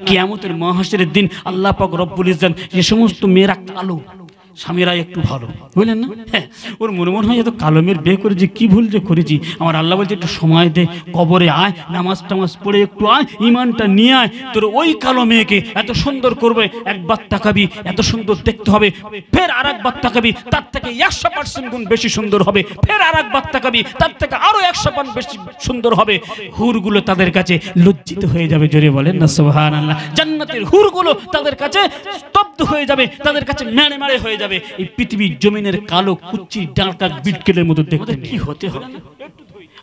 কিয়ামতের মহাশরের দিন আল্লাহ পাক রব্বুল ইজ্জত যে সমস্ত মেয়েরা কালো, স্বামীরা একটু ভালো, বুঝলেন না? হ্যাঁ, ওর মনে মনে হয় এত কালো মেয়ের বিয়ে করেছি, কি ভুল যে করেছি। আমার আল্লাহ বলছে একটু সময় দে, কবরে আয়, নামাজ টামাজ পড়ে একটু আয়, ইমানটা নিয়ে আয়, তোর ওই কালো মেয়েকে এত সুন্দর করবে, একবার তাকাবি এত সুন্দর দেখতে হবে, ফের আর একবার তাকাবি তার থেকে 100% গুণ বেশি সুন্দর হবে, ফের আর একবার তাকাবি তার থেকে আরো 100% বেশি সুন্দর হবে। হুরগুলো তাদের কাছে লজ্জিত হয়ে যাবে, জোরে বলেন না সুবহানাল্লাহ। জান্নাতের হুরগুলো তাদের কাছে স্তব্ধ হয়ে যাবে, তাদের কাছে মেরে মেরে হয়ে যাবে। এই পৃথিবীর জমিনের কালো কুচি ডালকা বিটকেলের মতো দেখতে কি হতে হবে?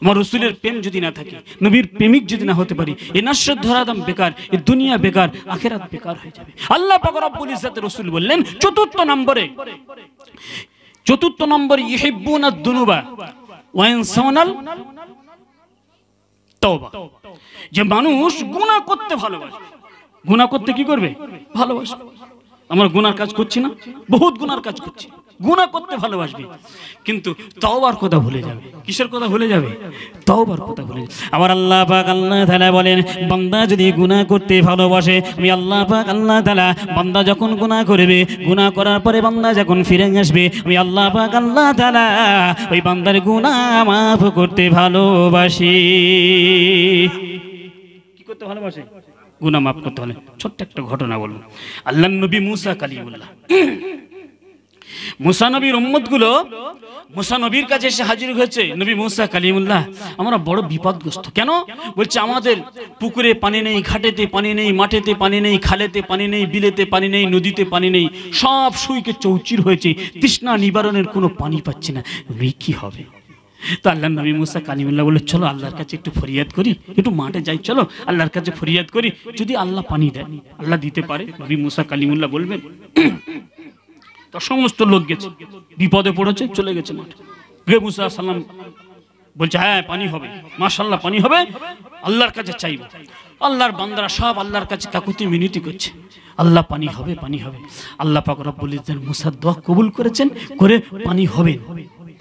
আমার রাসূলের প্রেম যদি না থাকে, নবীর প্রেমিক যদি না হতে পারি, এই নশ্বর ধরাধাম বেকার, এই দুনিয়া বেকার, আখিরাত বেকার হয়ে যাবে। আল্লাহ পাক রব্বুল ইজ্জতের রাসূল বললেন চতুর্থ নম্বরে ইহিব্বুনাদ দুনুবা ওয়া ইয়ানসাউনাল তাওবা, যে মানুষ গুনাহ করতে ভালোবাসে। গুনাহ করতে কি করবে? ভালোবাসবে। আমরা গুনার কাজ করছি না, বহুত গুনার কাজ করছি, গুনাহ করতে ভালোবাসবে, কিন্তু তওবার কথা ভুলে যাবে। কিসের কথা ভুলে যাবে? তওবার কথা ভুলে যাবে। আবার আল্লাহ পাক আল্লাহ তাআলা বলেন, বান্দা যদি গুনাহ করতে ভালোবাসে, আমি আল্লাহ পাক আল্লাহ তাআলা বান্দা যখন গুনাহ করবে, গুনাহ করার পরে বান্দা যখন ফিরে আসবে, আমি আল্লাহ পাক আল্লাহ তাআলা ওই বান্দার গুনাহ মাফ করতে ভালোবাসি। কি করতে ভালোবাসে? গুনাহ মাফ করতে হলে ছোট্ট একটা ঘটনা বলবো। আল্লাহর নবী মুসা কালিমুল্লাহ, মুসা নবীর উম্মতগুলো মুসা নবীর কাছে এসে হাজির হয়েছে। নবী মুসা কালিমুল্লাহ, আমরা বড় বিপদগ্রস্ত। কেন? বলছে আমাদের পুকুরে পানি নেই, ঘাটেতে পানি নেই, মাঠেতে পানি নেই, খালেতে পানি নেই, বিলেতে পানি নেই, নদীতে পানি নেই, সব শুইকে চৌচির হয়েছে, তৃষ্ণা নিবারণের কোনো পানি পাচ্ছি না, কি হবে? তো আল্লাহ নবী মুসা কালিমুল্লাহ বলে, চলো আল্লাহর কাছে একটু ফরিয়াদ করি, একটু মাঠে যাই, চলো আল্লাহর কাছে ফরিয়াদ করি, যদি আল্লাহ পানি দেয়, আল্লাহ দিতে পারে। নবী মুসা কালিমুল্লাহ বলবেন, তো সমস্ত লোক গেছে, বিপদে পড়েছে, চলে গেছে মাঠে। মুসা সাল্লাম বলছে, হ্যাঁ পানি হবে, মাশাআল্লাহ পানি হবে, আল্লাহর কাছে চাইব। আল্লাহর বান্দারা সব আল্লাহর কাছে কাকুতি মিনতি করছে, আল্লাহ পানি হবে, পানি হবে। আল্লাহ পাক রব্বুল ইজ্জত মুসার দোয়া কবুল করেছেন, করে পানি হবে,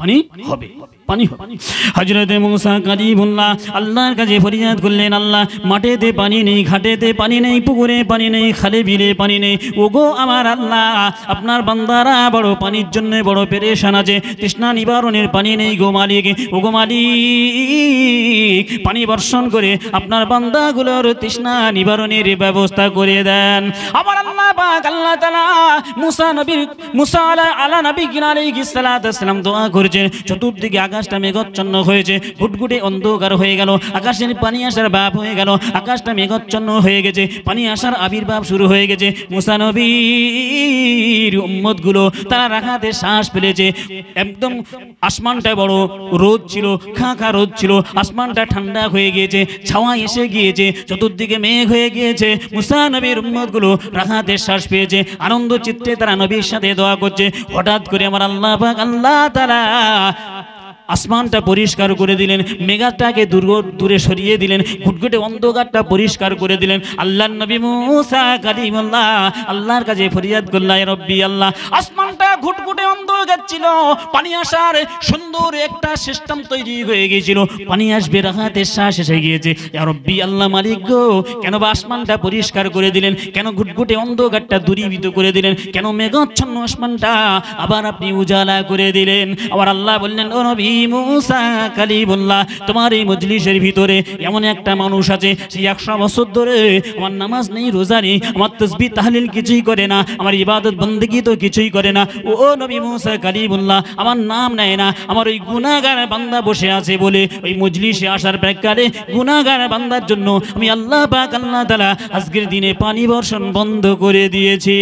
পানি হবে, পানি হবে। হযরত মুসা কালিমুল্লাহ আল্লাহর কাছে ফরিয়াদ করলেন, আল্লাহ মাঠেতে পানি নেই, ঘাটেতে পানি নেই, পুকুরে পানি নেই, খালে বিলে পানি নেই, ওগো আমার আল্লাহ, আপনার বান্দারা বড় পানির জন্য বড় পেরেশান আছে, তৃষ্ণা নিবারণের পানি নেই গো মালিক, ওগো মালিক পানি বর্ষণ করে আপনার বান্দাগুলোর তৃষ্ণা নিবারণের ব্যবস্থা করে দেন। আমার আল্লাহ পাক আল্লাহ তাআলা মুসা আলা নবী আলাইহিস সালাতু ওয়াস সালাম দোয়া করেছেন। চতুর্দিকে আকাশটা মেঘাচ্ছন্ন হয়েছে, ঘুটঘুটে অন্ধকার হয়ে গেল, আকাশের পানি আসার ভাব হয়ে গেল, আকাশটা মেঘাচ্ছন্ন হয়ে গেছে, পানি আসার আবির্ভাব শুরু হয়ে গেছে। মুসা নবীর উম্মতগুলো তারা রাখাতে শ্বাস ফেলেছে। একদম আসমানটা বড় রোদ ছিল, খা খা রোদ ছিল, আসমানটা ঠান্ডা হয়ে গিয়েছে, ছাওয়া এসে গিয়েছে, চতুর্দিকে মেঘ হয়ে গিয়েছে। মুসা নবীর উম্মতগুলো রাখাতে শ্বাস পেয়েছে, আনন্দ চিত্তে তারা নবীর সাথে দোয়া করছে। হঠাৎ করে আমার আল্লাহ পাক আল্লাহ তাআলা আসমানটা পরিষ্কার করে দিলেন, মেঘাটাকে দূরে সরিয়ে দিলেন, ঘুটঘুটে অন্ধকারটা পরিষ্কার করে দিলেন। আল্লাহর নবী মুসা কালিমুল্লাহ আল্লাহর কাছে ফরিয়াদ করলেন, ইয়া রব্বি আল্লাহ, আসমানটা ঘুটঘুটে অন্ধকার ছিল, পানি আসার সুন্দর একটা সিস্টেম তৈরি হয়ে গিয়েছিল, পানি আসবে রাহাতে শ্বাস এসে গিয়েছে। ইয়া রব্বি আল্লাহ মালিক গো, কেন বা আসমানটা পরিষ্কার করে দিলেন, কেন ঘুটঘুটে অন্ধকারটা দূরীভূত করে দিলেন, কেন মেঘাচ্ছন্ন আসমানটা আবার আপনি উজালা করে দিলেন? আবার আল্লাহ বললেন, ও নবী মুসা কালিমুল্লাহ, তোমার এই মজলিসের ভিতরে এমন একটা মানুষ আছে, সেই 100 বছর ধরে আমার নামাজ নেই, রোজা নেই, আমার তাসবিহ তাহলিল কিছুই করে না, আমার ইবাদত বন্দেগী তো কিছুই করে না। ও নবী মুসা কালিমুল্লাহ, আমার নাম নেয় না, আমার ওই গুনাহগার বান্দা বসে আছে বলে ওই মজলিসে আসার প্রেক্ষারে গুনাহগার বান্দার জন্য আমি আল্লাহ পাক আল্লাহ তাআলা আজকের দিনে পানি বর্ষণ বন্ধ করে দিয়েছি।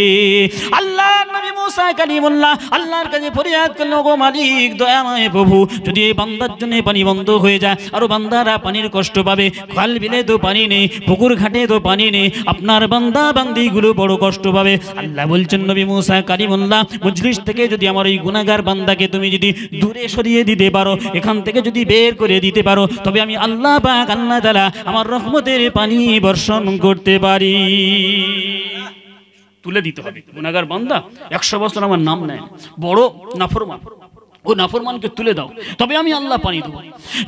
আল্লাহ নবী মুসা কালিমুল্লাহ আল্লাহর কাছে ফরিয়াদ করলেন, ওগো মালিক দয়াময় প্রভু, যদি এই বান্দার জন্য পানি বন্ধ হয়ে যায়, আর বান্দারা পানির কষ্ট পাবে, খাল বিলে তো পানি নেই, পুকুর ঘাটে তো পানি নেই, আপনার বান্দা বান্দিগুলো বড় কষ্ট পাবে। আল্লাহ বলছেন, নবী মুসা কালিমুল্লাহ, মজলিস থেকে যদি আমার এই গুনাহগার বান্দাকে তুমি যদি দূরে সরিয়ে দিতে পারো, এখান থেকে যদি বের করে দিতে পারো, তবে আমি আল্লাহ পাক আল্লাহ তাআলা আমার রহমতের পানি বর্ষণ করতে পারি। তুলে দিতে হবে। গুনাহগার বান্দা 100 বছর আমার নাম নেয়, বড় নাফরমান, ও নাফরমানকে তুলে দাও, তবে আমি আল্লাহ পানি দেবো।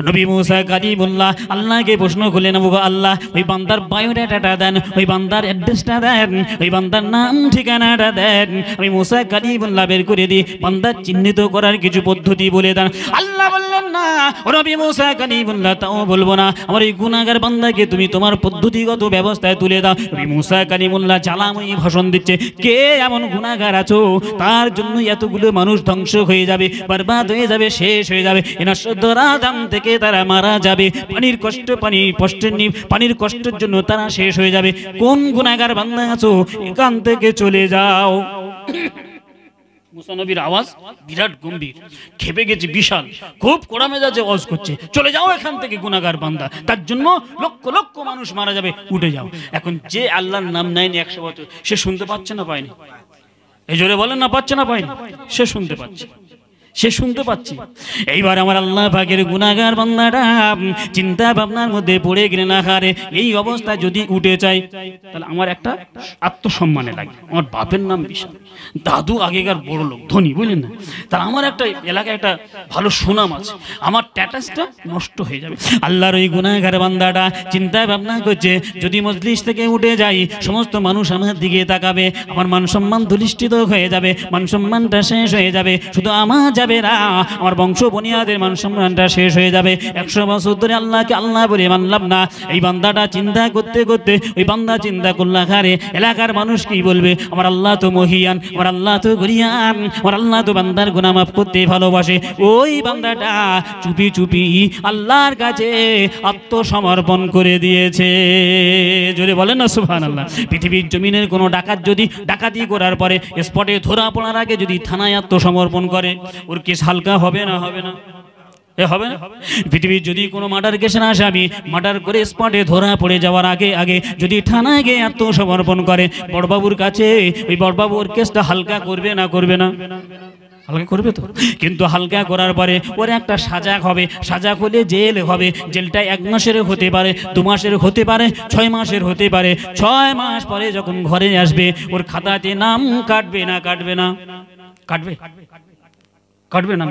নবী মুসা কালিমুল্লাহ আল্লাহকে প্রশ্ন করলেন, ওগো আল্লাহ, ওই বান্দার বায়োডাটাটা দেন, ওই বান্দার অ্যাড্রেসটা দেন, ওই বান্দার নাম ঠিকানাটা দেন, আমি মুসা কালিমুল্লাহ বের করে দিই, বান্দার চিহ্নিত করার কিছু পদ্ধতি বলে দেন। আল্লাহ বললেন না, ও নবী মুসা কালিমুল্লাহ তাও বলবো না, আমার এই গুনাহগার বান্দাকে তুমি তোমার পদ্ধতিগত ব্যবস্থায় তুলে দাও। নবী মুসা কালিমুল্লাহ জ্বালাময়ী ভাষণ দিচ্ছে, কে এমন গুনাহগার আছো তার জন্য এতগুলো মানুষ ধ্বংস হয়ে যাবে, বরবাদ হয়ে যাবে, শেষ হয়ে যাবে, এনার সদ্দরাদাম থেকে তারা মারা যাবে, পানির কষ্টের জন্য তারা শেষ হয়ে যাবে। কোন গুনাহগার বান্দা আছো এখান থেকে চলে যাও। মুসা নবীর আওয়াজ বিরাট গম্ভীর, খেপে গেছে বিশাল, খুব কড়া মেজাজে আওয়াজ করছে, চলে যাও এখান থেকে গুনাহগার বান্দা, তার জন্য লক্ষ লক্ষ মানুষ মারা যাবে, উঠে যাও। এখন যে আল্লাহর নাম নেয়নি 100 বছর, সে শুনতে পাচ্ছে না পায়নি? এই জোরে বলেন না, পাচ্ছে না পায়নি? সে শুনতে পাচ্ছে, সে শুনতে পাচ্ছে। এইবার আমার আল্লাহ পাকের গুনাহগার বান্দাটা চিন্তা ভাবনার মধ্যে পড়ে গেলেন, আহারে এই অবস্থা যদি উঠে যায় তাহলে আমার একটা আত্মসম্মানে লাগে, আমার বাপের নাম বিশাল, দাদু আগেকার বড় লোক ধনী, বুঝলেন না, তার আমার একটা এলাকায় একটা ভালো সুনাম আছে, আমার স্ট্যাটাসটা নষ্ট হয়ে যাবে। আল্লাহর ওই গুনাহগার বান্দাটা চিন্তা ভাবনা করছে, যদি মজলিস থেকে উঠে যাই সমস্ত মানুষ আমার দিকে তাকাবে, আমার মান সম্মান ধুলিষ্ঠিত হয়ে যাবে, মান সম্মানটা শেষ হয়ে যাবে, শুধু আমার যাবে না, আমার বংশ বনিয়াদের মান সম্মানটা শেষ হয়ে যাবে। 100 বছর ধরে আল্লাহকে আল্লাহ বলে মানলাম না। এই বান্দাটা চিন্তা করতে করতে ওই বান্দা চিন্তা করলো, আরে এলাকার মানুষ কি বলবে, আমার আল্লাহ তো মহিয়ান, আমার আল্লাহ তো গরিয়ান, আমার আল্লাহ তো বান্দার গুনাহ মাফ করতে ভালোবাসে। ওই বান্দাটা চুপি চুপি আল্লাহর কাছে আত্মসমর্পণ করে দিয়েছে। জোরে বলেন না সুবহানাল্লাহ। পৃথিবীর জমিনের কোনো ডাকাত যদি ডাকাতি করার পরে স্পটে ধরা পড়ার আগে যদি থানায় আত্মসমর্পণ করে, ওর কেস হালকা হবে না? হবে না? এ হবে না? পৃথিবীর যদি কোনো মার্ডার কেসের আসামি মার্ডার করে স্পটে ধরা পড়ে যাওয়ার আগে আগে যদি থানায় গিয়ে আত্মসমর্পণ করে বড়বাবুর কাছে, ওই বড়বাবু ওর কেসটা হালকা করবে না? করবে না? হালকা করবে তো। কিন্তু হালকা করার পরে ওর একটা সাজা হবে, সাজা হলে জেল হবে। জেলটা 1 মাসের হতে পারে, 2 মাসের হতে পারে, 6 মাসের হতে পারে। 6 মাস পরে যখন ঘরে আসবে ওর খাতাতে নাম কাটবে না? কাটবে না? কাটবে? কাটবে না?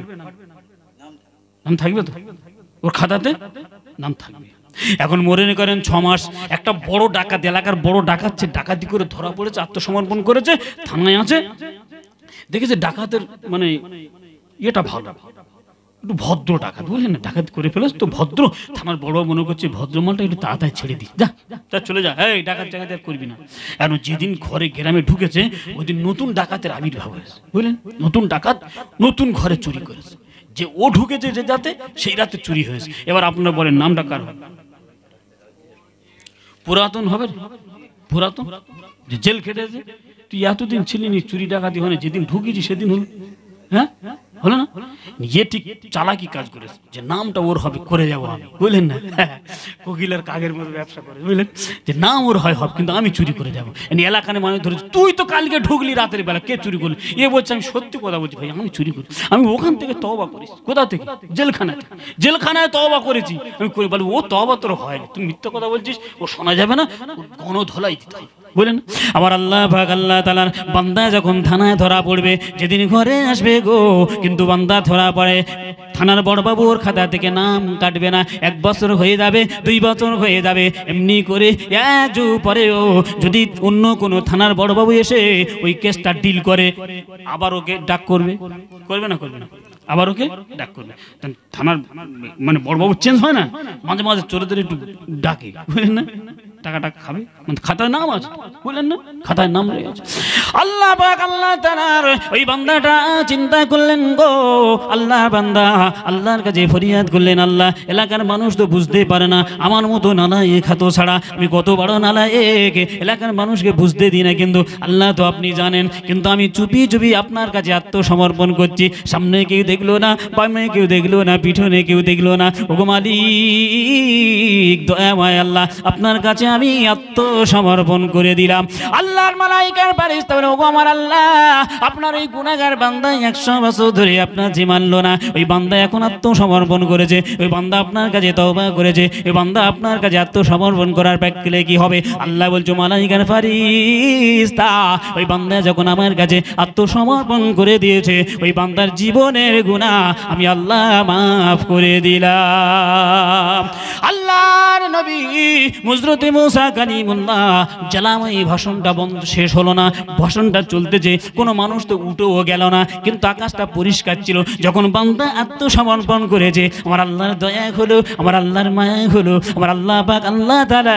নাম থাকবে তো ওর খাতাতে, নাম থাকবে। এখন মনে করেন 6 মাস একটা বড় ডাকাত, এলাকার বড় ডাকাত, ডাকাতি করে ধরা পড়েছে, আত্মসমর্পণ করেছে, থানায় আছে, দেখেছে ডাকাতের মানে এটা ভালো, একটু ভদ্র ডাকাত, বুঝলেন না, ডাকাত করে ফেলেছে তো ভদ্র, থানার বড় মনে করছে ভদ্র মালটা একটু তাড়াতাড়ি ছেড়ে দিই, যা যা চলে যা, এই ডাকাত জায়গাতে আর করবি না। এখন যেদিন ঘরে গ্রামে ঢুকেছে ওই দিন নতুন ডাকাতের আবির্ভাব হয়েছে, বুঝলেন, নতুন ডাকাত নতুন ঘরে চুরি করেছে, যে ও ঢুকেছে যে যাতে সেই রাতে চুরি হয়েছে। এবার আপনারা বলেন নামটা কার হবে? পুরাতন হবে, পুরাতন যে জেল খেটেছে, তুই এতদিন ছিলিনি, চুরি ডাকাতি হয় না, যেদিন ঢুকেছি সেদিন হলো, হ্যাঁ হলো না? ইয়ে ঠিক চালাকি কাজ করেছে, যে নামটা ওর হবে, করে যাবো আমি, বুঝলেন না, কোকিলার কাগের মতো ব্যবসা করে, বুঝলেন, যে নাম ওর হয় হবে, কিন্তু আমি চুরি করে যাবো। এলাকানে মানুষ ধরেছে, তুই তো কালকে ঢুকলি রাতের বেলা, কে চুরি করলি? এ বলছে আমি সত্যি কথা বলছি ভাই, আমি চুরি করি, আমি ওখান থেকে তওবা করেছি। কোথা থেকে? জেলখানায়, জেলখানায় তওবা করেছি আমি করে। বলি ও তওবা তোর হয় না, তুমি মিথ্যা কথা বলছিস, ও শোনা যাবে না, গণধোলাই দিতে হবে, বলেন। আবার আল্লাহ পাক আল্লাহ তাআলার বান্দা যখন থানায় ধরা পড়বে, যেদিন ঘরে আসবে গো, কিন্তু বান্দা ধরা পড়ে, থানার বড়বাবুর খাতা থেকে নাম কাটবে না। 1 বছর হয়ে যাবে, 2 বছর হয়ে যাবে, এমনি করে একটু পরেও যদি অন্য কোনো থানার বড়বাবু এসে ওই কেসটা ডিল করে, আবার ওকে ডাক করবে, করবে না? করবে না? আবার ওকে ডাক করবে। থানার মানে বড়বাবু চেঞ্জ হয় না, মাঝে মাঝে চলে ধরে একটু ডাকে, বুঝলেন না, টাকাটা খাবে, মানে খাতায় নাম আছে, বললেন না, খাতায় নাম রয়ে আছে। আল্লাহ পাক আল্লাহ তাআলার ওই বান্দাটা চিন্তা করলেন গো, আল্লাহ বান্দা আল্লাহর কাছে ফরিয়াদ করলেন, আল্লাহ এলাকার মানুষ তো বুঝতে পারে না, আমার মতো নালায়েক খাতো ছাড়া আমি কত বড় নালায়েক, এলাকার মানুষকে বুঝতে দিই না, কিন্তু আল্লাহ তো আপনি জানেন, কিন্তু আমি চুপি চুপি আপনার কাছে আত্মসমর্পণ করছি, সামনে কেউ দেখলো না, বামে কেউ দেখলো না, পিছনে কেউ দেখলো না, ওগো মালিক দয়াময় আল্লাহ আপনার কাছে আমি আত্মসমর্পণ করে দিলাম। আল্লাহর মালাইকার ফেরেশতা বলে, ওগো আমার আল্লাহ, আপনার এই গুনাহগার বান্দা 100 বছর ধরে আপনার যে মানলো না, ওই বান্দা এখন আত্মসমর্পণ করেছে, ওই বান্দা আপনার কাছে তওবা করেছে, ওই বান্দা আপনার কাছে আত্মসমর্পণ করার প্রেক্ষিতে কি হবে? আল্লাহ বলছে, মালাইকার ফারিস্তা, ওই বান্দা যখন আমার কাছে আত্মসমর্পণ করে দিয়েছে, ওই বান্দার জীবনের গুনাহ আমি আল্লাহ মাফ করে দিলাম। আল্লাহর নবী হযরত মুসা কালিমুল্লাহ জালামাই ভাষণটা বন্ধ শেষ হলো না, ভাষণটা চলতেছে, কোনো মানুষ তো উঠেও গেল না, কিন্তু আকাশটা পরিষ্কার ছিল। যখন বান্দা আত্মসমর্পণ করেছে, আমার আল্লাহর দয়া হলো, আমার আল্লাহর মায়া হলো, আমার আল্লাহ পাক আল্লাহ তাআলা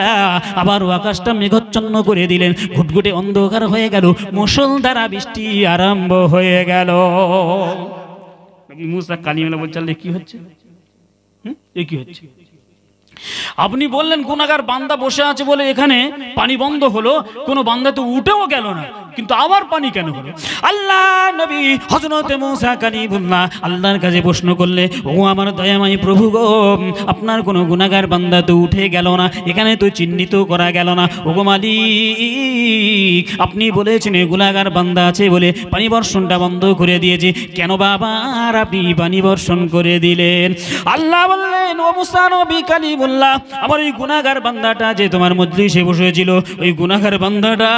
আবারও আকাশটা মেঘাচ্ছন্ন করে দিলেন, ঘুটঘুটে অন্ধকার হয়ে গেল, মুষলধারা বৃষ্টি আরম্ভ হয়ে গেল। নবী মুসা কালিমুল্লাহ বলছেন, কি হচ্ছে? এ কি হচ্ছে? আপনি বললেন গুনাহগার বান্দা বসে আছে বলে এখানে পানি বন্ধ হলো, কোনো বান্দা তো উঠেও গেল না, কিন্তু আবার পানি কেন হলো? আল্লাহ নবী হযরত মুসা কালিমুল্লাহ আল্লাহর কাছে প্রশ্ন করলে, ও আমার দয়াময় প্রভু গো, আপনার কোনো গুনাহগার বান্দা তো উঠে গেল না, এখানে তো চিহ্নিত করা গেল না। ওগো মালিক, আপনি বলেছেন গুনাহগার বান্দা আছে বলে পানি বর্ষণটা বন্ধ করে দিয়েছে, কেন বাবা আর আপনি পানি বর্ষণ করে দিলেন? আল্লাহ বললেন, ও মুসা নবী কালিমুল্লাহ, আমার ওই গুনাহগার বান্দাটা যে তোমার মজলিসে বসেছিল, ওই গুনাহগার বান্দাটা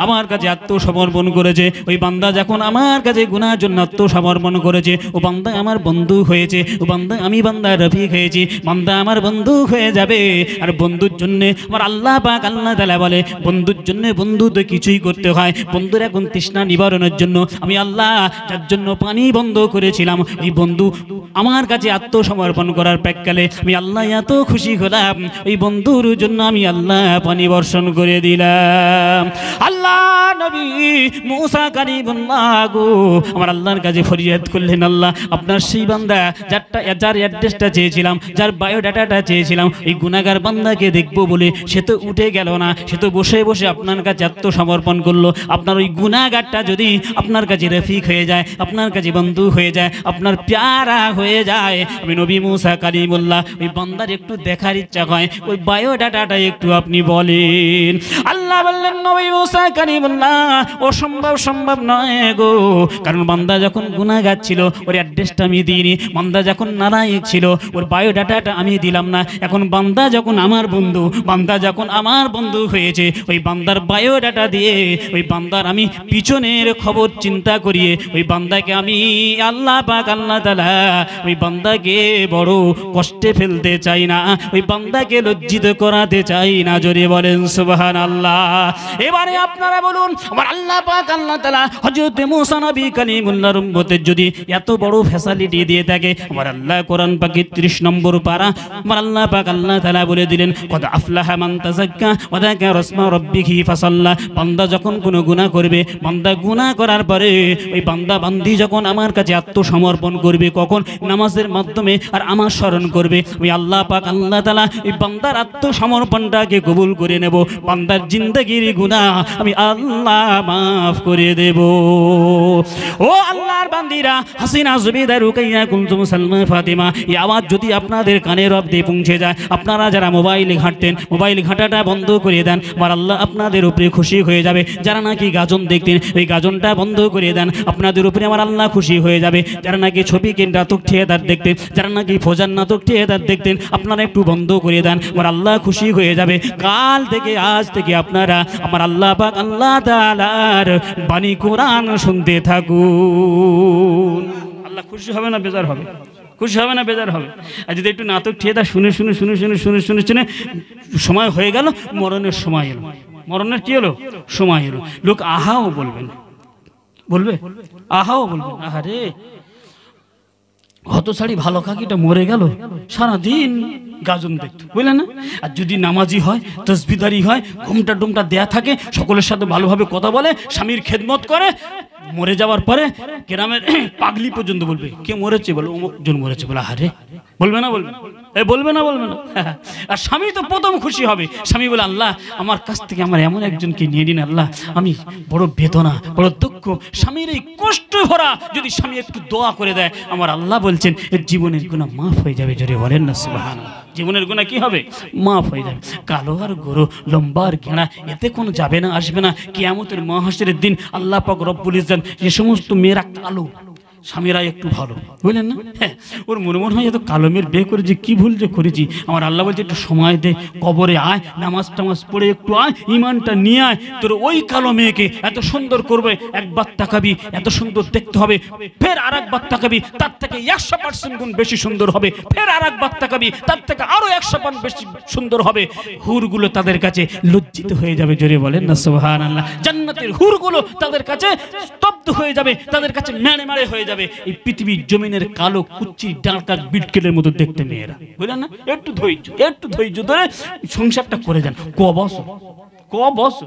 আমার কাছে আত্মসমর্পণ করেছে। ওই বান্দা যখন আমার কাছে গুনাহের জন্য আত্মসমর্পণ করেছে, ও বান্দা আমার বন্ধু হয়েছে, ও বান্দা আমি বান্দার রফিক হয়েছি, বান্দা আমার বন্ধু হয়ে যাবে। আর বন্ধুর জন্য আমার আল্লাহ পাক আল্লাহ তাআলা বলে, বন্ধুর জন্য বন্ধু তো কিছুই করতে হয়। বন্ধুর এখন তৃষ্ণা নিবারণের জন্য আমি আল্লাহ যার জন্য পানি বন্ধ করেছিলাম, ওই বন্ধু আমার কাছে আত্মসমর্পণ করার প্রেক্ষালে আমি আল্লাহ এত খুশি হলাম, ওই বন্ধুর জন্য আমি আল্লাহ পানি বর্ষণ করে দিলাম। আল্লাহ নবী মুসা কালিমুল্লাহ গো আমার আল্লাহর কাছে ফরিয়াদ করলেন, আল্লাহ আপনার সেই বান্দা যার অ্যাড্রেসটা চেয়েছিলাম, যার বায়োডাটাটা চেয়েছিলাম, এই গুনাহগার বান্দাকে দেখবো বলে সে তো উঠে গেল না, সে তো বসে বসে আপনার কাছে আত্মসমর্পণ করলো। আপনার ওই গুনাহগারটা যদি আপনার কাছে রফিক হয়ে যায়, আপনার কাছে বন্ধু হয়ে যায়, আপনার প্যারা হয়ে যায়, আমি নবী মুসা কালিমুল্লাহ ওই বান্দার একটু দেখার ইচ্ছা হয়, ওই বায়োডাটাটা একটু আপনি বলেন। আল্লাহ বললেন, নবী মুসা কালিমুল্লাহ সম্ভব নয় গো, কারণ বান্দা যখন গুনাহগার ছিল ওর অ্যাড্রেসটা আমি দিইনি, বান্দা যখন নালায়েক ছিল ওর বায়োডাটাটা আমি দিলাম না। এখন বান্দা যখন আমার বন্ধু, বান্দা যখন আমার বন্ধু হয়েছে, ওই বান্দার বায়োডাটা দিয়ে ওই বান্দার আমি পিছনের খবর চিন্তা করিয়ে ওই বান্দাকে আমি আল্লাহ পাক আল্লাহ তাআলা ওই বান্দাকে বড় কষ্টে ফেলতে চাই না, ওই বান্দাকে লজ্জিত করাতে চাই না। জোরে বলেন সুবহানাল্লাহ। এবারে আপনারা বলুন, আমার আল্লাহ পাক আল্লাহ তাআলা হযরত মুসা নবী কালিমুল্লাহর উম্মতের যদি এত বড় ফ্যাসিলিটি দিয়ে থাকে, আমার আল্লাহ কোরআন পাকে 30 নম্বর পারা আমার আল্লাহ পাক আল্লাহ তাআলা বলে দিলেন, কদ আফলাহা মান তাযাক্কা ওয়া যাকারা ইসমা রাব্বিহি ফাসাল্লা। বান্দা যখন কোনো গুনাহ করবে, বান্দা গুনাহ করার পরে ওই বান্দা বান্দি যখন আমার কাছে আত্মসমর্পণ করবে, কখন নামাজের মাধ্যমে আর আমার স্মরণ করবে, ওই আল্লাহ পাক আল্লাহ তাআলা এই বান্দার আত্মসমর্পণটাকে কবুল করে নেব, বান্দার জিন্দেগির গুনাহ আমি আল্লাহ মাফ করে দেব। ও আল্লাহর বান্দিরা, হাসিনা জুবেদা রুকাইয়া কুলসুম সালমা ফাতিমা, এই আওয়াজ যদি আপনাদের কানের অবধি পৌঁছে যায়, আপনারা যারা মোবাইলে ঘাঁটতেন মোবাইল ঘাঁটাটা বন্ধ করে দেন, আমার আল্লাহ আপনাদের উপরে খুশি হয়ে যাবে। যারা নাকি গাজন দেখতেন ওই গাজনটা বন্ধ করে দেন, আপনাদের উপরে আমার আল্লাহ খুশি হয়ে যাবে। যারা নাকি ছবি নাটক থিয়েটার দেখতেন, যারা নাকি ফৌজার নাটক থিয়েটার দেখতেন, আপনারা একটু বন্ধ করে দেন, আমার আল্লাহ খুশি হয়ে যাবে। কাল থেকে আজ থেকে আপনারা আমার আল্লাহ পাক আল্লাহ তাআলার বাণী কোরআন শুনতে থাকুন। আল্লাহ খুশি হবে না বেজার হবে? খুশি হবে না বেজার হবে? আর যদি একটু নাটক থিয়েটার শুনে শুনে শুনে শুনে শুনে শুনে শুনে সময় হয়ে গেল, মরণের সময় এলো, মরণের কি হলো? সময় এলো, লোক আহাও বলবেন, বলবে আহাও বলবেন, আহারে হতছাড়ি ভালো কাকিটা মরে গেল, সারাদিন গাজন দেখতো, বুঝলেন না? আর যদি নামাজি হয়, তসবিদারি হয়, ঘুমটা টুমটা দেয়া থাকে, সকলের সাথে ভালোভাবে কথা বলে, স্বামীর খেদমত করে, মরে যাওয়ার পরে গ্রামের পাগলি পর্যন্ত বলবে কে মরেছে, বলে অমুক জন মরেছে, বলে আরে বলবে না, বলবে বলবে না, বলবে না। আর স্বামী তো প্রথম খুশি হবে, স্বামী বলে আল্লাহ আমার কাছ থেকে আমার এমন একজনকে নিয়ে নিন আল্লাহ, আমি বড় বেদনা বড় দুঃখ। স্বামীর এই কষ্ট ভরা যদি স্বামী একটু দোয়া করে দেয়, আমার আল্লাহ বলছেন এর জীবনের গুনাহ মাফ হয়ে যাবে। জোরে বলেন না সুবহানাল্লাহ। জীবনের গুনাহ কি হবে? মাফ হয়ে যাবে। কালো আর গোরো, লম্বা আর ঘেরা, এতে কোনো যাবে না, আসবে না। কিয়ামতের মহাশরের দিন আল্লাহ পাক রব্বুল ইজ্জত যে সমস্ত মেয়েরা কালো, স্বামীরা একটু ভালো, বুঝলেন না? হ্যাঁ, ওর মনে হয় এত কালো মেয়ের বিয়ে করে যে কি ভুল যে করেছি। আমার আল্লাহ বলছে একটু সময় দে, কবরে আয়, নামাজ টামাজ পড়ে একটু আয়, ইমানটা নিয়ে আয়, তোর ওই কালো মেয়েকে এত সুন্দর করবে, একবার তাকাবি এত সুন্দর দেখতে হবে, ফের আর একবার তাকাবি তার থেকে 100% গুণ বেশি সুন্দর হবে, ফের আর একবার তাকাবি তার থেকে আরো 100% বেশি সুন্দর হবে। হুরগুলো তাদের কাছে লজ্জিত হয়ে যাবে, জোরে বলেন না সুবহানাল্লাহ। জান্নাতের হুরগুলো তাদের কাছে স্তব্ধ হয়ে যাবে, তাদের কাছে মেরে মেরে হয়ে যাবে। এই পৃথিবীর জমিনের কালো কুচি ডাঁকা বিটকেলের মতো দেখতে মেয়েরা, বুঝলেন না? একটু ধৈর্য ধরে সংসারটা করে যান। ক বছর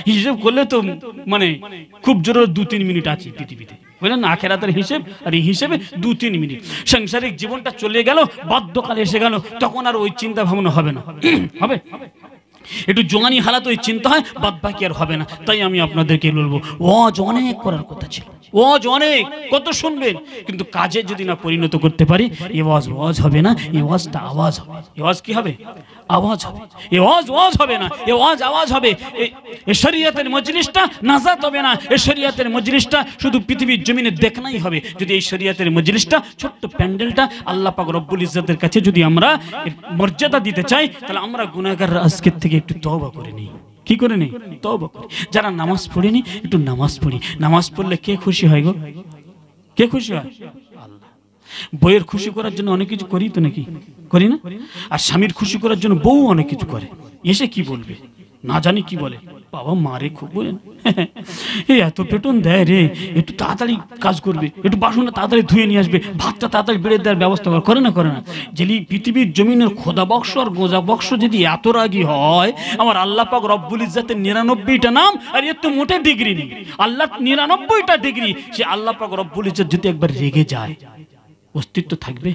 হিসেব করলে তো মানে খুব জোরে 2-3 মিনিট আছে পৃথিবীতে, বুঝলেন না? আখেরাতের হিসেব আর এই হিসেবে 2-3 মিনিট। সাংসারিক জীবনটা চলে গেল, বাধ্যকাল এসে গেল, তখন আর ওই চিন্তা ভাবনা হবে না। হবে একটু জোয়ানি হালাত ওই চিন্তা হয়, বাদ বাকি আর হবে না। তাই আমি আপনাদেরকে বলবো, ওয়াজ অনেক করার কথা ছিল, ওয়াজ অনেক কত শুনবেন, কিন্তু কাজে যদি না পরিণত করতে পারি, এই ওয়াজ হবে না, এই ওয়াজটা আওয়াজ হবে। এই ওয়াজ কি হবে? আওয়াজ হবে। এই ওয়াজ হবে না, এই ওয়াজ আওয়াজ হবে। এই শরীয়তের মজলিসটা নাজাত হবে না, এই শরীয়তের মজলিসটা শুধু পৃথিবীর জমিনে দেখনাই হবে। যদি এই শরীয়তের মজলিসটা, ছোট্ট প্যান্ডেলটা আল্লাহ পাক রব্বুল ইজ্জতের কাছে যদি আমরা মর্যাদা দিতে চাই, তাহলে আমরা গুনাহগাররা আজকের থেকে একটু তওবা করে নিই। কি করে নেই? তওবা করি। যারা নামাজ পড়েনি একটু নামাজ পড়ি। নামাজ পড়লে কে খুশি হয় গো? কে খুশি হয়? আল্লাহ। বইয়ের খুশি করার জন্য অনেক কিছু করি তো, নাকি করি না? আর স্বামীর খুশি করার জন্য বউ অনেক কিছু করে। এসে কি বলবে না জানি কি বলে, বাবা মারে খুব, বলেন এত বেতন দেয় রে, একটু তাড়াতাড়ি কাজ করবে, একটু বাসনটা তাড়াতাড়ি ধুয়ে নিয়ে আসবে, ভাতটা তাড়াতাড়ি বেড়ে দেওয়ার ব্যবস্থা করে না? করে না? যদি পৃথিবীর জমিনের খোদা বক্স আর গোজা বক্স যদি এত রাগী হয়, আমার আল্লাহ পাক রব্বুল ইজ্জতের 99টা নাম আর এর তো মোটে ডিগ্রি নেই, আল্লাহ 99টা ডিগ্রি, সে আল্লাহ পাক রব্বুল ইজ্জত যদি একবার রেগে যায়, অস্তিত্ব থাকবে?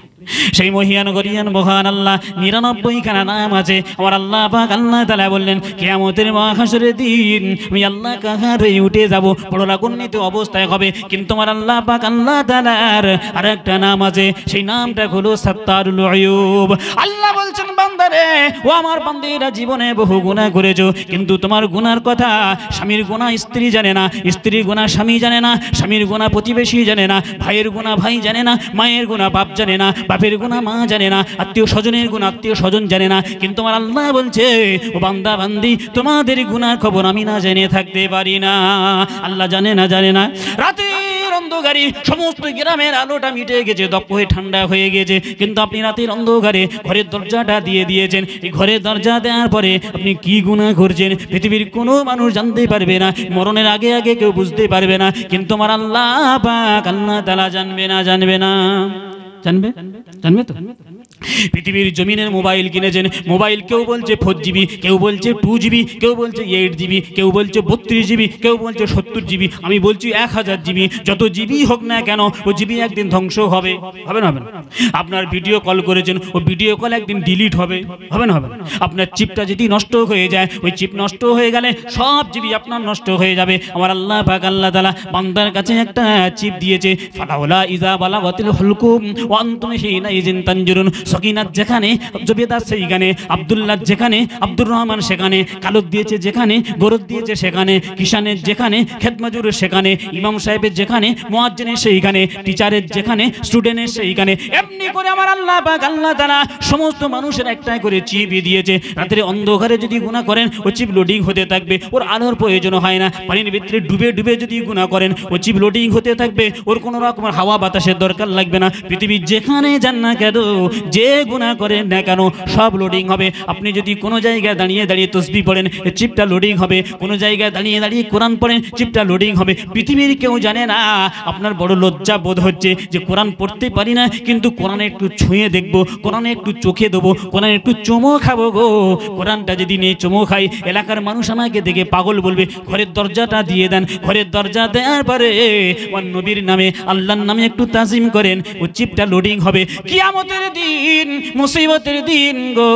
সেই মহিয়ান গরিয়ান মহান আল্লাহ 99 খানা নাম আছে। আমার আল্লাহ পাক আল্লাহ তাআলা বললেন, কিয়ামতের মাহশরের দিন আমি আল্লাহ কাহারে উঠে যাব, বড় রাগান্বিত অবস্থায় হবে। কিন্তু আমার আল্লাহ পাক আল্লাহ তাআলার আরেকটা নাম আছে, সেই নামটা হলো সাত্তারুল আয়ুব। আল্লাহ বলছেন, বান্দারে, ও আমার বান্দিরা, জীবনে বহু গুনাহ করেছো, কিন্তু তোমার গুনার কথা স্বামীর গুনাহ স্ত্রী জানে না, স্ত্রীর গুনাহ স্বামী জানে না, স্বামীর গুনাহ প্রতিবেশী জানে না, ভাইয়ের গুনাহ ভাই জানে না, মায়ের গুনাহ বাপ জানে না, বাপের গুনাহ মা জানে না, আত্মীয় স্বজনের গুনাহ আত্মীয় স্বজন জানে না। কিন্তু আমার আল্লাহ বলছে, ও বান্দা বান্দি, তোমাদের গুনার খবর আমি না জেনে থাকতে পারি না। আল্লাহ জানে না, জানে না। রাতের অন্ধকারে সমস্ত গ্রামের আলোটা মিটে গেছে, দপ্প হয়ে ঠান্ডা হয়ে গেছে, কিন্তু আপনি রাতের অন্ধকারে ঘরের দরজাটা দিয়ে দিয়েছেন। এই ঘরের দরজা দেওয়ার পরে আপনি কি গুনাহ করছেন পৃথিবীর কোনো মানুষ জানতে পারবে না, মরণের আগে আগে কেউ বুঝতে পারবে না, কিন্তু আমার আল্লাহ পাক আল্লাহ তাআলা জানবে না, জানবে না, জানবে, জানবে তো। পৃথিবীর জমিনের মোবাইল কিনেছেন, মোবাইল কেউ বলছে 4GB, কেউ বলছে 2GB, কেউ বলছে 8GB, কেউ বলছে 32GB, কেউ বলছে 70GB, আমি বলছি 1000GB। যত জিবি হোক না কেন, ও জিবি একদিন ধ্বংস হবে, হবে না? হবে না? আপনার ভিডিও কল করেছেন, ও ভিডিও কল একদিন ডিলিট হবে, হবে না? হবে না? আপনার চিপটা যদি নষ্ট হয়ে যায়, ওই চিপ নষ্ট হয়ে গেলে সব জিবি আপনার নষ্ট হয়ে যাবে। আমার আল্লাহ পাক আল্লাহ তাআলা বান্দার কাছে একটা চিপ দিয়েছে, ফালাউলা ইজা বালাগাতিল হুলকুম ওয়া আনতুম হিনা ইযিন তানজুরুন। সকিনাত যেখানে, জবেদা সেইখানে, আব্দুল্লাহ যেখানে, আব্দুর রহমান সেখানে, কালক দিয়েছে যেখানে, গরদ দিয়েছে সেখানে, কিষানের যেখানে, খেতমজুরের সেখানে, ইমাম সাহেবের যেখানে, মুয়াজ্জিনের সেইখানে, টিচারের যেখানে, স্টুডেন্টের সেইখানে। এমনি করে আমার আল্লাহ পাক আল্লাহ তাআলা সমস্ত মানুষের একটাই করে চিপ দিয়েছে। রাতের অন্ধকারে যদি গুনাহ করেন, ও চিপ লোডিং হতে থাকবে, ওর আলোর প্রয়োজন হয় না। পানির ভিতরে ডুবে ডুবে যদি গুনাহ করেন, ও চিপ লোডিং হতে থাকবে, ওর কোনো রকমের হাওয়া বাতাসের দরকার লাগবে না। পৃথিবীর যেখানে যান না কেন, যে গুনাহ করেন না কেন, সব লোডিং হবে। আপনি যদি কোনো জায়গায় দাঁড়িয়ে দাঁড়িয়ে তসবিহ পড়েন, চিপটা লোডিং হবে। কোনো জায়গায় দাঁড়িয়ে দাঁড়িয়ে কোরআন পড়েন, চিপটা লোডিং হবে। পৃথিবীর কেউ জানে না। আপনার বড় লজ্জা বোধ হচ্ছে যে কোরআন পড়তে পারি না, কিন্তু কোরআনে একটু ছুঁয়ে দেখবো, কোরআনে একটু চোখে দেবো, কোরআনে একটু চুমো খাবো গো। কোরআনটা যদি নিয়ে চুমো খাই, এলাকার মানুষ আমাকে দেখে পাগল বলবে। ঘরের দরজাটা দিয়ে দেন, ঘরের দরজা দেওয়ার পরে ওর নবীর নামে, আল্লাহর নামে একটু তাজিম করেন, ও চিপটা লোডিং হবে। কিয়ামতের দিন দিন, মুসিবতের দিন গো,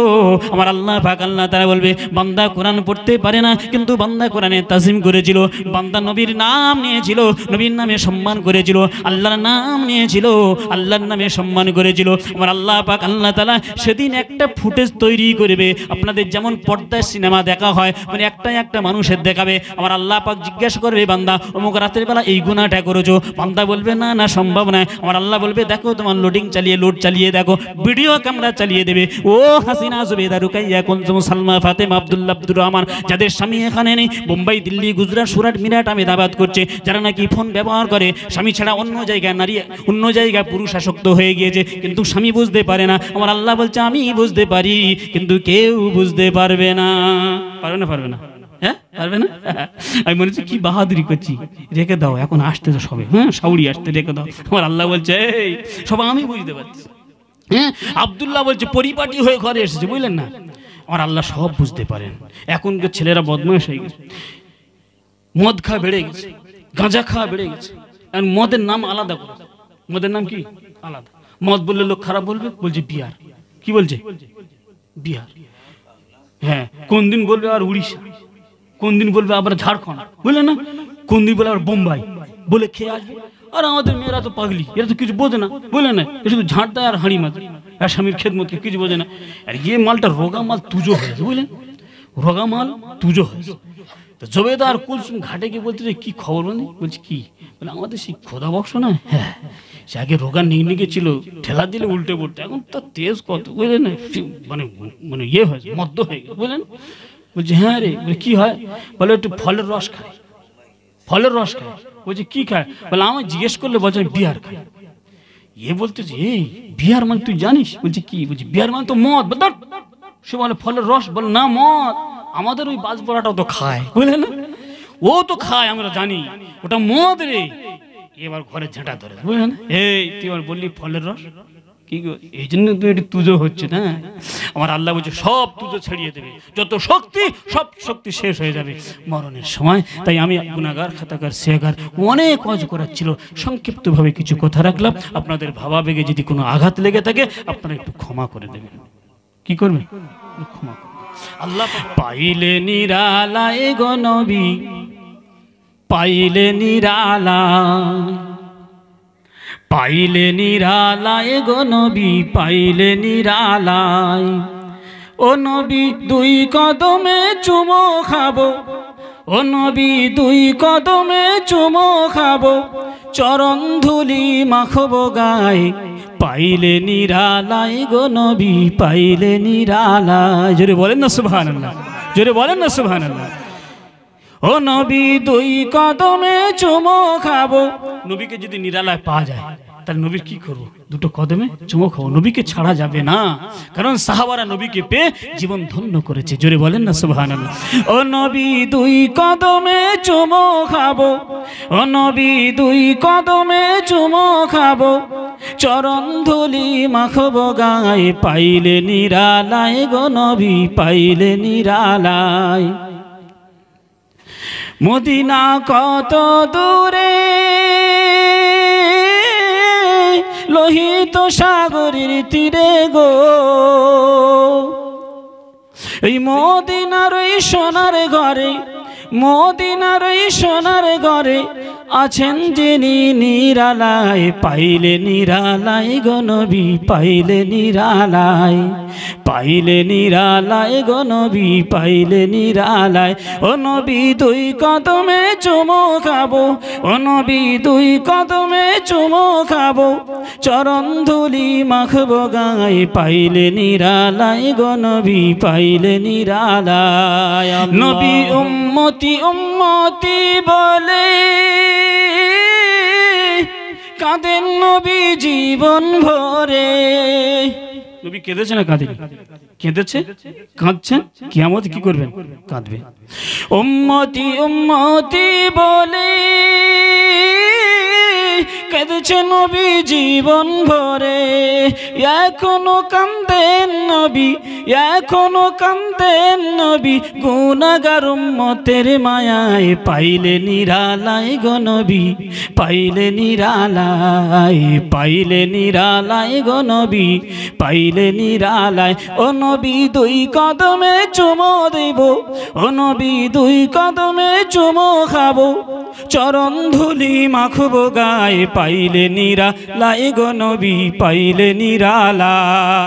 আমার আল্লাহ পাক আল্লাহ তাআলা বলবে বান্দা কোরআন পড়তে পারে না, কিন্তু বান্দা কোরআনে তাজিম করেছিল, বান্দা নবীর নাম নিয়েছিল, নবীর নামে সম্মান করেছিল, আল্লাহর নাম নিয়েছিল, আল্লাহর নামে সম্মান করেছিল। আমার আল্লাহ পাক আল্লাহ তাআলা সেদিন একটা ফুটেজ তৈরি করবে, আপনাদের যেমন পর্দায় সিনেমা দেখা হয়, মানে একটা মানুষের দেখাবে। আমার আল্লাহ পাক জিজ্ঞাসা করবে বান্দা অমুক রাতের বেলা এই গুনাহটা করেছো, বান্দা বলবে না না সম্ভব নয়। আমার আল্লাহ বলবে দেখো তোমার লোড চালিয়ে দেখো, ভিডিও ক্যামেরা চালিয়ে দেবে। ও হাসিনা, জুবেদা, রুকাইয়া, কুলসুম, সালমা, ফাতেমা, আব্দুল্লাহ, আব্দুর রহমান, যাদের স্বামী এখানে নেই, বোম্বাই, দিল্লি, গুজরাট, সুরাট, মিরাট আমেদাবাদ করছে, যারা নাকি ফোন ব্যবহার করে, স্বামী ছাড়া অন্য জায়গায় নারী, অন্য জায়গায় পুরুষ আসক্ত হয়ে গিয়েছে, কিন্তু স্বামী বুঝতে পারে না। আমার আল্লাহ বলছে আমি বুঝতে পারি, কিন্তু কেউ বুঝতে পারবে না। পারবে না হ্যাঁ, পারবে না। আমি মনে হচ্ছে কি বাহাদুরি করছি, রেখে দাও, এখন আসতে তো সবে, হ্যাঁ সাউরি আসতে, রেখে দাও। আমার আল্লাহ বলছে এই সব আমি বুঝতে পারছি। হ্যাঁ, আব্দুল্লাহ বলছে পরিপাটি হয়ে ঘরে এসেছে, বুঝলেন না। আমার আল্লাহ সব বুঝতে পারেন। এখনকার ছেলেরা বদমাশ হয়ে গেছে, মদ খাওয়া বেড়ে গেছে, গাঁজা খাওয়া বেড়ে গেছে। এখন মদের নাম আলাদা করে, মদের নাম কি আলাদা। মদ বললে লোক খারাপ বলবে, বলছে বিহার, কি বলছে বিহার, হ্যাঁ কোন দিন বলবে আর উড়িষ্যা, কোন দিন বলবে আবার ঝাড়খণ্ড, বুঝলেন না, কোন দিন বলে আবার বোম্বাই, বলে খেয়ে আসবে। আর আমাদের মেয়েরা তো পাগলি, এরা তো কিছু বোঝে না, বুঝলেন না, এ শুধু ঝাঁট দেয় আর হাঁড়ি মাঝে, আর স্বামীর খেদমত কিছু বোঝে না। আর ইয়ে মালটা রোগা মাল তুজো হয়েছে, বুঝলেন, রোগা মাল তুজো হয়েছে। তো জবেদা আর কুলসুম ঘাটে গিয়ে বলতে যে কি খবর, বলছি কি, বলে আমাদের সেই খোদা বক্স না, হ্যাঁ সে আগে রোগা নিগনিকে ছিল, ঠেলা দিলে উল্টে পড়তে, এখন তার তেজ কত, বুঝলেন, মানে মানে ইয়ে হয়েছে, মদ্য হয়ে গেছে, বুঝলেন। বলছে হ্যাঁ রে, বলে কি হয়, বলে একটু ফলের রস খায়, ফলের রস খায়। বলছে কি খায়, বলে আমার জিজ্ঞেস করলে বলছে আমি বিয়ার খাই। এ বলতেছে এই বিয়ার মানে তুই জানিস, বলছে কি, বলছে বিয়ার মানে তো মদ। সে বলে ফলের রস, বলে না মদ, আমাদের ওই বাজ পড়াটাও তো খায়, বুঝলেন না, ও তো খায়, আমরা জানি ওটা মদ রে। এবার ঘরে ঝাঁটা ধরে, বুঝলেন, এই তুই আর বললি ফলের রস, কি এই জন্য তুই একটু তুজো হচ্ছে না। আমার আল্লাহ বলছে সব তুজো ছাড়িয়ে দেবে, যত শক্তি সব শক্তি শেষ হয়ে যাবে মরণের সময়। তাই আমি গুনাহগার, খাতাকার, সিয়াগার, অনেক ওয়াজ করাচ্ছিল, সংক্ষিপ্তভাবে কিছু কথা রাখলাম। আপনাদের ভাবাবেগে যদি কোনো আঘাত লেগে থাকে আপনারা একটু ক্ষমা করে দেবেন। কি করবেন, ক্ষমা করবেন। আল্লাহ পাইলে নিরালায় গো নবী, পাইলে নিরালায়, পাইলে নিরালায় গো নবী, পাইলে নিরালায়। ও নবী দুই কদমে চুমো খাবো, ও নবী দুই কদমে চুমো খাবো, চরণ ধুলি মাখবো গায়ে, পাইলে নিরালায় গো নবী, পাইলে নিরালায়। জোরে বলেন না সুবহানাল্লাহ, জোরে বলেন না সুবহানাল্লাহ। ও নবী দুই কদমে চুমো খাবো। নবীকে যদি নিরালায় পাওয়া যায় তাহলে নবীর কি করবো, দুটো কদমে চুমো খাবো, নবীকে ছাড়া যাবে না, কারণ সাহাবারা নবীকে পেয়ে জীবন ধন্য করেছে। জোরে বলেন না সুবহানাল্লাহ। ও নবী দুই কদমে চুমো খাবো, ও নবী দুই কদমে চুমো খাবো, চরণ ধুলি মাখবো গায়ে, পাইলে নিরালায় গো নবী, পাইলে নিরালায়। মদিনা কত দূরে, লোহিত সাগরের তীরে গো, এই মদিনার ওই সোনার ঘরে, মদিনার ওই সোনার ঘরে আছেন যিনি নিরালায়, পাইলে নিরালায় গো নবী, পাইলে নিরালায়, পাইলে নিরালায় গো নবী, পাইলে নিরালায়। ও নবী দুই কদমে চুমো খাবো, ও নবী দুই কদমে চুমো খাবো, চরণ ধুলি মাখবো গায়ে, পাইলে নিরালায় গো নবী, পাইলে নিরালায়। নবী উম্মতি উম্মতি বলে কাঁদেন নবী জীবন ভরে। নবী কেঁদেছে না কাঁদেন, কেঁদেছে, কাঁদছেন, কিয়ামত কি করবেন, কাঁদবে। উম্মতি উম্মতি বলে কেঁদেছে নবী জীবন ভরে, এখনো কান্দ কান্দেন নবী, এখনো কান্দেন নবী, গুনাহগার উম্মতের মায়ায় পাইলে নিরালায় গো নবী, পাইলে নিরালায়, পাইলে নিরালায় গো নবী, পাইলে নিরালায়। ও নবী দুই কদমে চুমো দেব, ও নবী দুই কদমে চুমো খাবো, চরণ ধুলি মাখবো গায়ে, পাইলে নিরালায় গো নবী, পাইলে নিরালায়।